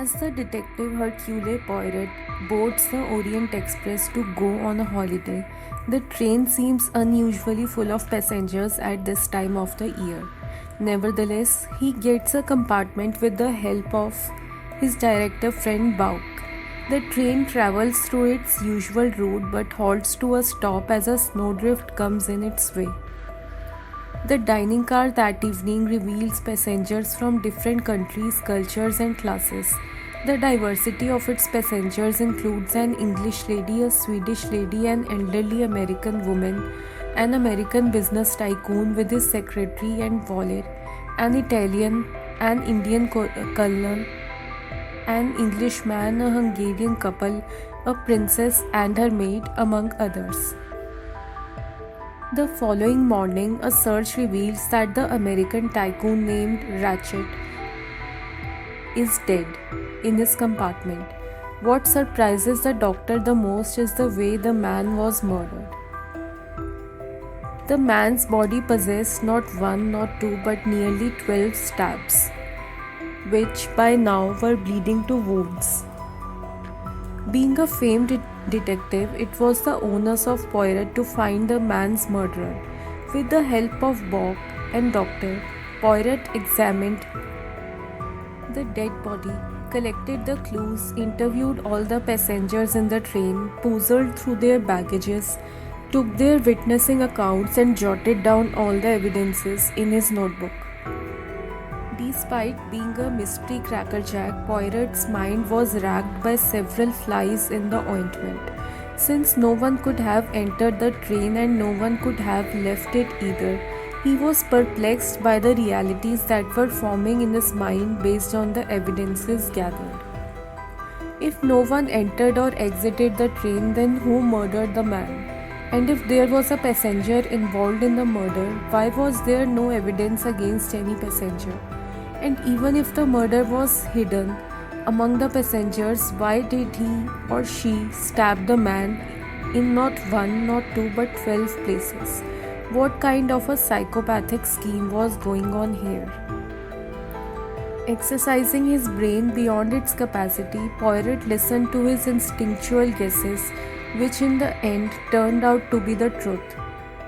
As the detective Hercule Poirot boards the Orient Express to go on a holiday, the train seems unusually full of passengers at this time of the year. Nevertheless, he gets a compartment with the help of his director friend Bouc. The train travels through its usual route but halts to a stop as a snowdrift comes in its way. The dining car that evening reveals passengers from different countries, cultures, and classes. The diversity of its passengers includes an English lady, a Swedish lady, an elderly American woman, an American business tycoon with his secretary and valet, an Italian, an Indian colonel, an Englishman, a Hungarian couple, a princess and her maid, among others. The following morning, a search reveals that the American tycoon named Ratchet is dead in his compartment. What surprises the doctor the most is the way the man was murdered. The man's body possessed not one, not two, but nearly 12 stabs, which by now were bleeding to wounds. Being a famed detective, it was the onus of Poirot to find the man's murderer. With the help of Bouc and Doctor, Poirot examined the dead body, collected the clues, interviewed all the passengers in the train, puzzled through their baggages, took their witnessing accounts, and jotted down all the evidences in his notebook. Despite being a mystery crackerjack, Poirot's mind was racked by several flies in the ointment. Since no one could have entered the train and no one could have left it either, he was perplexed by the realities that were forming in his mind based on the evidences gathered. If no one entered or exited the train, then who murdered the man? And if there was a passenger involved in the murder, why was there no evidence against any passenger? And even if the murder was hidden among the passengers, why did he or she stab the man in not one, not two, but 12 places? What kind of a psychopathic scheme was going on here? Exercising his brain beyond its capacity, Poirot listened to his instinctual guesses, which in the end turned out to be the truth.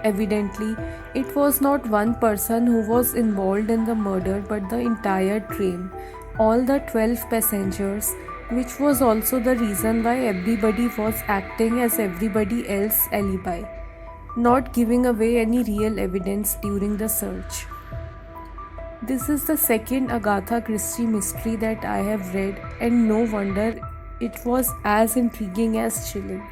Evidently, it was not one person who was involved in the murder but the entire train, all the 12 passengers, which was also the reason why everybody was acting as everybody else's alibi, not giving away any real evidence during the search. This is the second Agatha Christie mystery that I have read, and no wonder it was as intriguing as chilling.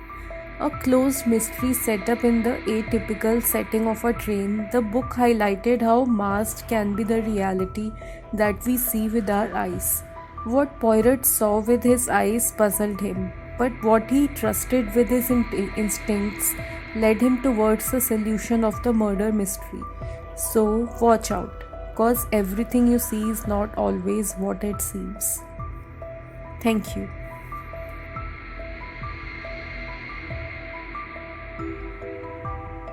A closed mystery set up in the atypical setting of a train, the book highlighted how masked can be the reality that we see with our eyes. What Poirot saw with his eyes puzzled him, but what he trusted with his instincts led him towards the solution of the murder mystery. So, watch out, cause everything you see is not always what it seems. Thank you.